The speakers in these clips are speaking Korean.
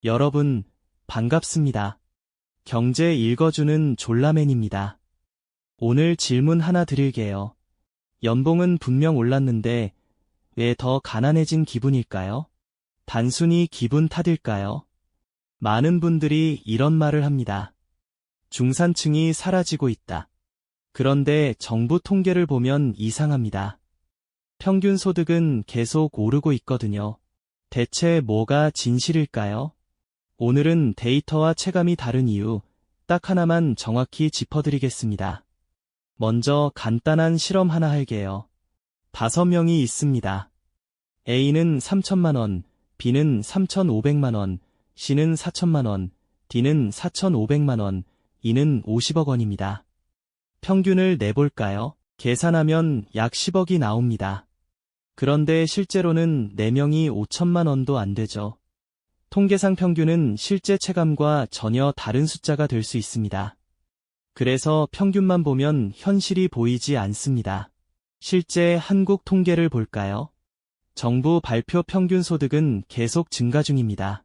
여러분, 반갑습니다. 경제 읽어주는 졸라맨입니다. 오늘 질문 하나 드릴게요. 연봉은 분명 올랐는데 왜 더 가난해진 기분일까요? 단순히 기분 탓일까요? 많은 분들이 이런 말을 합니다. 중산층이 사라지고 있다. 그런데 정부 통계를 보면 이상합니다. 평균 소득은 계속 오르고 있거든요. 대체 뭐가 진실일까요? 오늘은 데이터와 체감이 다른 이유 딱 하나만 정확히 짚어드리겠습니다. 먼저 간단한 실험 하나 할게요. 5명이 있습니다. A는 3천만 원, B는 3,500만 원, C는 4천만 원, D는 4,500만 원, E는 50억 원입니다. 평균을 내볼까요? 계산하면 약 10억이 나옵니다. 그런데 실제로는 4명이 5천만 원도 안 되죠. 통계상 평균은 실제 체감과 전혀 다른 숫자가 될 수 있습니다. 그래서 평균만 보면 현실이 보이지 않습니다. 실제 한국 통계를 볼까요? 정부 발표 평균 소득은 계속 증가 중입니다.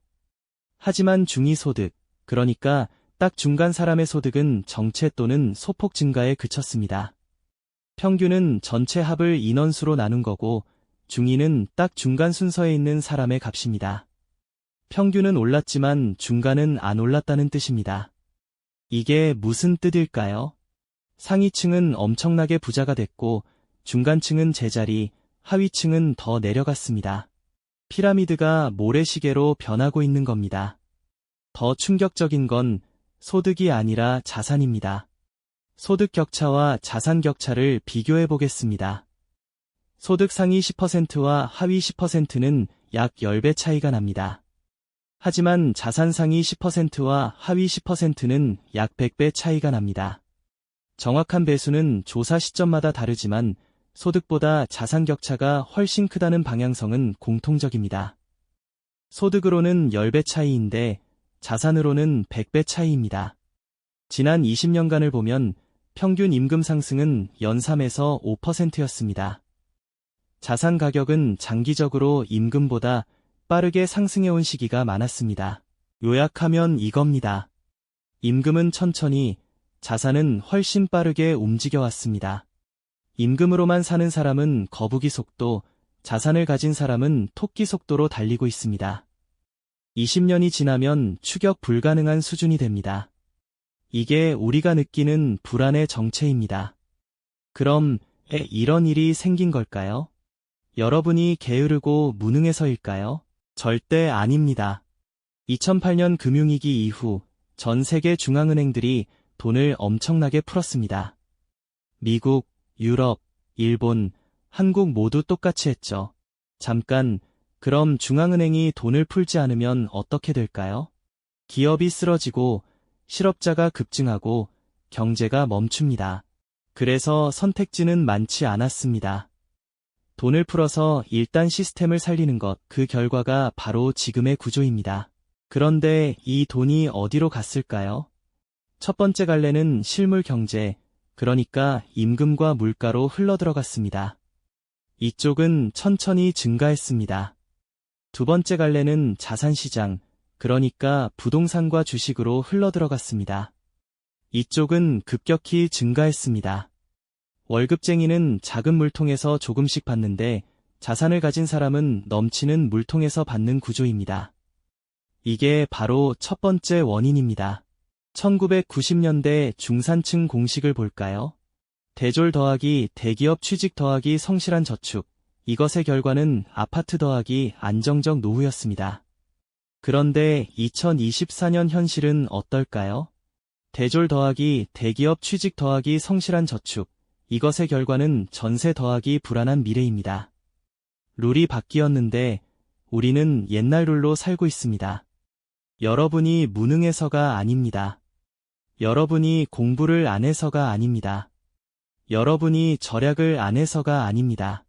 하지만 중위소득, 그러니까 딱 중간 사람의 소득은 정체 또는 소폭 증가에 그쳤습니다. 평균은 전체 합을 인원수로 나눈 거고 중위는 딱 중간 순서에 있는 사람의 값입니다. 평균은 올랐지만 중간은 안 올랐다는 뜻입니다. 이게 무슨 뜻일까요? 상위층은 엄청나게 부자가 됐고 중간층은 제자리, 하위층은 더 내려갔습니다. 피라미드가 모래시계로 변하고 있는 겁니다. 더 충격적인 건 소득이 아니라 자산입니다. 소득 격차와 자산 격차를 비교해 보겠습니다. 소득 상위 10%와 하위 10%는 약 10배 차이가 납니다. 하지만 자산 상위 10%와 하위 10%는 약 100배 차이가 납니다. 정확한 배수는 조사 시점마다 다르지만 소득보다 자산 격차가 훨씬 크다는 방향성은 공통적입니다. 소득으로는 10배 차이인데 자산으로는 100배 차이입니다. 지난 20년간을 보면 평균 임금 상승은 연 3에서 5%였습니다. 자산 가격은 장기적으로 임금보다 빠르게 상승해온 시기가 많았습니다. 요약하면 이겁니다. 임금은 천천히, 자산은 훨씬 빠르게 움직여왔습니다. 임금으로만 사는 사람은 거북이 속도, 자산을 가진 사람은 토끼 속도로 달리고 있습니다. 20년이 지나면 추격 불가능한 수준이 됩니다. 이게 우리가 느끼는 불안의 정체입니다. 그럼 왜 이런 일이 생긴 걸까요? 여러분이 게으르고 무능해서일까요? 절대 아닙니다. 2008년 금융위기 이후 전 세계 중앙은행들이 돈을 엄청나게 풀었습니다. 미국, 유럽, 일본, 한국 모두 똑같이 했죠. 잠깐, 그럼 중앙은행이 돈을 풀지 않으면 어떻게 될까요? 기업이 쓰러지고 실업자가 급증하고 경제가 멈춥니다. 그래서 선택지는 많지 않았습니다. 돈을 풀어서 일단 시스템을 살리는 것, 그 결과가 바로 지금의 구조입니다. 그런데 이 돈이 어디로 갔을까요? 첫 번째 갈래는 실물 경제, 그러니까 임금과 물가로 흘러들어갔습니다. 이쪽은 천천히 증가했습니다. 두 번째 갈래는 자산시장, 그러니까 부동산과 주식으로 흘러들어갔습니다. 이쪽은 급격히 증가했습니다. 월급쟁이는 작은 물통에서 조금씩 받는데 자산을 가진 사람은 넘치는 물통에서 받는 구조입니다. 이게 바로 첫 번째 원인입니다. 1990년대 중산층 공식을 볼까요? 대졸 더하기 대기업 취직 더하기 성실한 저축, 이것의 결과는 아파트 더하기 안정적 노후였습니다. 그런데 2024년 현실은 어떨까요? 대졸 더하기 대기업 취직 더하기 성실한 저축, 이것의 결과는 전세 더하기 불안한 미래입니다. 룰이 바뀌었는데 우리는 옛날 룰로 살고 있습니다. 여러분이 무능해서가 아닙니다. 여러분이 공부를 안 해서가 아닙니다. 여러분이 절약을 안 해서가 아닙니다.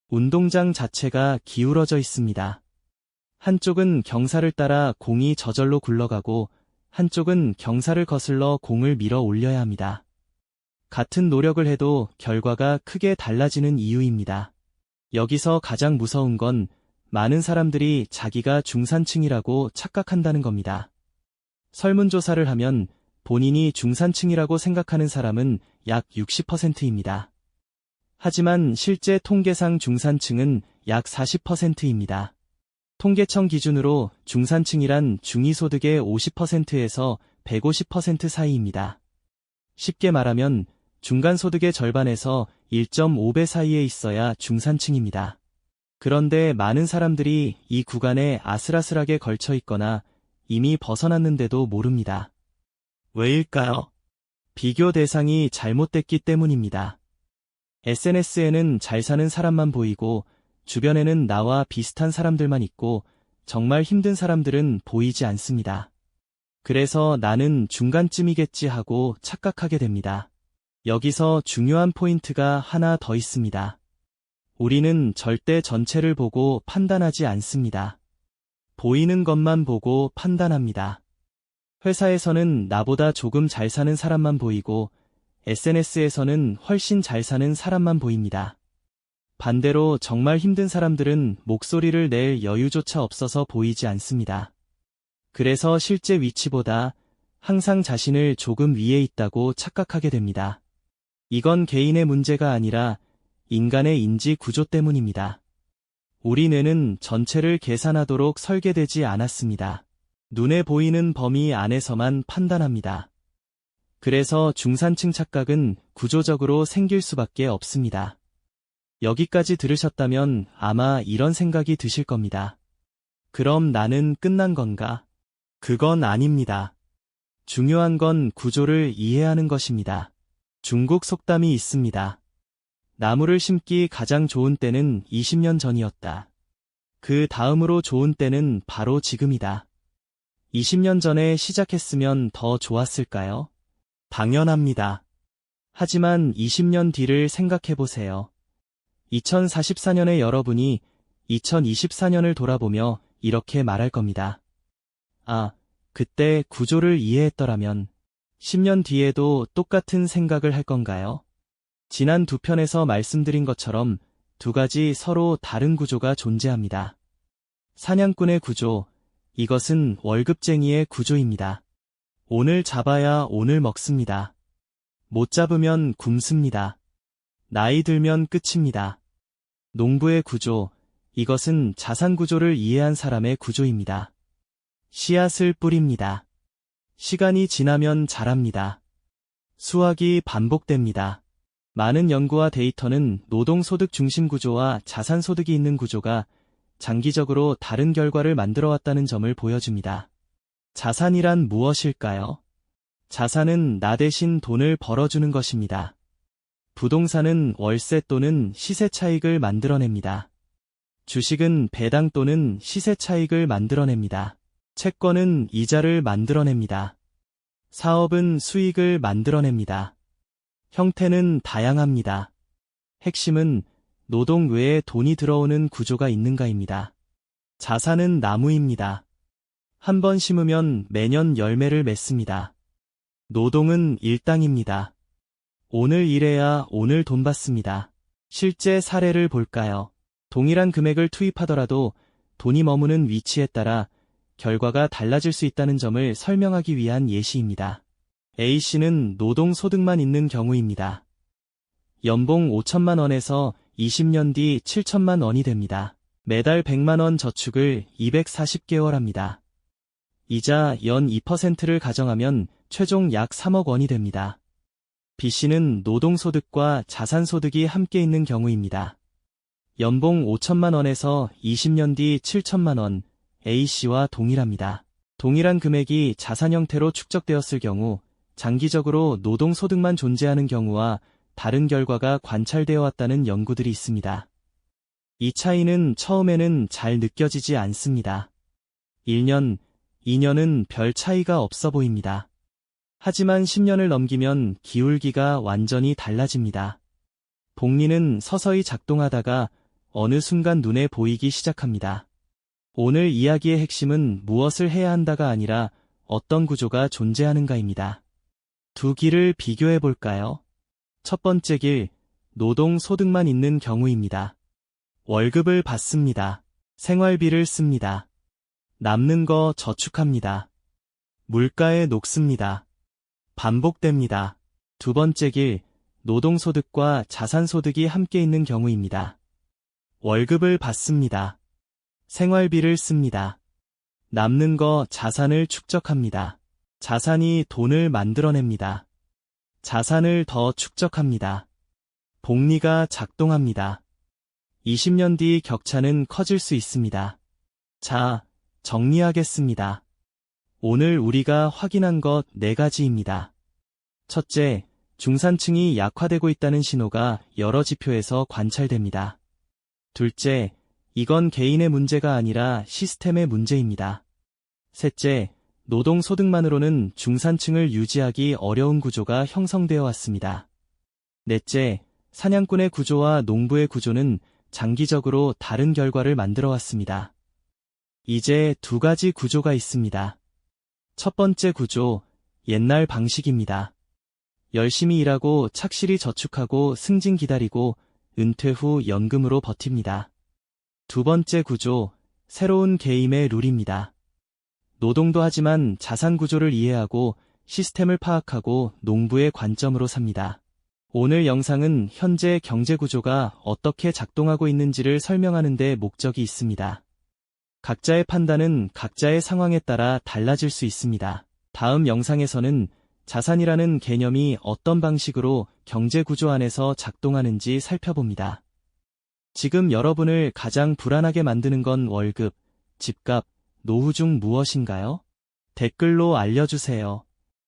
운동장 자체가 기울어져 있습니다. 한쪽은 경사를 따라 공이 저절로 굴러가고 한쪽은 경사를 거슬러 공을 밀어 올려야 합니다. 같은 노력을 해도 결과가 크게 달라지는 이유입니다. 여기서 가장 무서운 건 많은 사람들이 자기가 중산층이라고 착각한다는 겁니다. 설문조사를 하면 본인이 중산층이라고 생각하는 사람은 약 60%입니다. 하지만 실제 통계상 중산층은 약 40%입니다. 통계청 기준으로 중산층이란 중위소득의 50%에서 150% 사이입니다. 쉽게 말하면 중간소득의 절반에서 1.5배 사이에 있어야 중산층입니다. 그런데 많은 사람들이 이 구간에 아슬아슬하게 걸쳐 있거나 이미 벗어났는데도 모릅니다. 왜일까요? 비교 대상이 잘못됐기 때문입니다. SNS에는 잘 사는 사람만 보이고 주변에는 나와 비슷한 사람들만 있고 정말 힘든 사람들은 보이지 않습니다. 그래서 나는 중간쯤이겠지 하고 착각하게 됩니다. 여기서 중요한 포인트가 하나 더 있습니다. 우리는 절대 전체를 보고 판단하지 않습니다. 보이는 것만 보고 판단합니다. 회사에서는 나보다 조금 잘 사는 사람만 보이고 SNS에서는 훨씬 잘 사는 사람만 보입니다. 반대로 정말 힘든 사람들은 목소리를 낼 여유조차 없어서 보이지 않습니다. 그래서 실제 위치보다 항상 자신을 조금 위에 있다고 착각하게 됩니다. 이건 개인의 문제가 아니라 인간의 인지 구조 때문입니다. 우리 뇌는 전체를 계산하도록 설계되지 않았습니다. 눈에 보이는 범위 안에서만 판단합니다. 그래서 중산층 착각은 구조적으로 생길 수밖에 없습니다. 여기까지 들으셨다면 아마 이런 생각이 드실 겁니다. 그럼 나는 끝난 건가? 그건 아닙니다. 중요한 건 구조를 이해하는 것입니다. 중국 속담이 있습니다. 나무를 심기 가장 좋은 때는 20년 전이었다. 그 다음으로 좋은 때는 바로 지금이다. 20년 전에 시작했으면 더 좋았을까요? 당연합니다. 하지만 20년 뒤를 생각해보세요. 2044년에 여러분이 2024년을 돌아보며 이렇게 말할 겁니다. 아, 그때 구조를 이해했더라면 10년 뒤에도 똑같은 생각을 할 건가요? 지난 두 편에서 말씀드린 것처럼 두 가지 서로 다른 구조가 존재합니다. 사냥꾼의 구조, 이것은 월급쟁이의 구조입니다. 오늘 잡아야 오늘 먹습니다. 못 잡으면 굶습니다. 나이 들면 끝입니다. 농부의 구조, 이것은 자산 구조를 이해한 사람의 구조입니다. 씨앗을 뿌립니다. 시간이 지나면 자랍니다. 수확이 반복됩니다. 많은 연구와 데이터는 노동소득 중심 구조와 자산소득이 있는 구조가 장기적으로 다른 결과를 만들어왔다는 점을 보여줍니다. 자산이란 무엇일까요? 자산은 나 대신 돈을 벌어주는 것입니다. 부동산은 월세 또는 시세 차익을 만들어냅니다. 주식은 배당 또는 시세 차익을 만들어냅니다. 채권은 이자를 만들어냅니다. 사업은 수익을 만들어냅니다. 형태는 다양합니다. 핵심은 노동 외에 돈이 들어오는 구조가 있는가입니다. 자산은 나무입니다. 한 번 심으면 매년 열매를 맺습니다. 노동은 일당입니다. 오늘 일해야 오늘 돈 받습니다. 실제 사례를 볼까요? 동일한 금액을 투입하더라도 돈이 머무는 위치에 따라 결과가 달라질 수 있다는 점을 설명하기 위한 예시입니다. A씨는 노동소득만 있는 경우입니다. 연봉 5천만 원에서 20년 뒤 7천만 원이 됩니다. 매달 100만 원 저축을 240개월 합니다. 이자 연 2%를 가정하면 최종 약 3억 원이 됩니다. B씨는 노동소득과 자산소득이 함께 있는 경우입니다. 연봉 5천만 원에서 20년 뒤 7천만 원, A씨와 동일합니다. 동일한 금액이 자산 형태로 축적되었을 경우 장기적으로 노동소득만 존재하는 경우와 다른 결과가 관찰되어 왔다는 연구들이 있습니다. 이 차이는 처음에는 잘 느껴지지 않습니다. 1년, 2년은 별 차이가 없어 보입니다. 하지만 10년을 넘기면 기울기가 완전히 달라집니다. 복리는 서서히 작동하다가 어느 순간 눈에 보이기 시작합니다. 오늘 이야기의 핵심은 무엇을 해야 한다가 아니라 어떤 구조가 존재하는가입니다. 두 길을 비교해 볼까요? 첫 번째 길, 노동 소득만 있는 경우입니다. 월급을 받습니다. 생활비를 씁니다. 남는 거 저축합니다. 물가에 녹습니다. 반복됩니다. 두 번째 길, 노동소득과 자산소득이 함께 있는 경우입니다. 월급을 받습니다. 생활비를 씁니다. 남는 거 자산을 축적합니다. 자산이 돈을 만들어냅니다. 자산을 더 축적합니다. 복리가 작동합니다. 20년 뒤 격차는 커질 수 있습니다. 자, 정리하겠습니다. 오늘 우리가 확인한 것 4가지입니다. 첫째, 중산층이 약화되고 있다는 신호가 여러 지표에서 관찰됩니다. 둘째, 이건 개인의 문제가 아니라 시스템의 문제입니다. 셋째, 노동소득만으로는 중산층을 유지하기 어려운 구조가 형성되어 왔습니다. 넷째, 사냥꾼의 구조와 농부의 구조는 장기적으로 다른 결과를 만들어 왔습니다. 이제 2가지 구조가 있습니다. 첫 번째 구조, 옛날 방식입니다. 열심히 일하고 착실히 저축하고 승진 기다리고 은퇴 후 연금으로 버팁니다. 두 번째 구조, 새로운 게임의 룰입니다. 노동도 하지만 자산 구조를 이해하고 시스템을 파악하고 농부의 관점으로 삽니다. 오늘 영상은 현재 경제 구조가 어떻게 작동하고 있는지를 설명하는 데 목적이 있습니다. 각자의 판단은 각자의 상황에 따라 달라질 수 있습니다. 다음 영상에서는 자산이라는 개념이 어떤 방식으로 경제 구조 안에서 작동하는지 살펴봅니다. 지금 여러분을 가장 불안하게 만드는 건 월급, 집값, 노후 중 무엇인가요? 댓글로 알려주세요.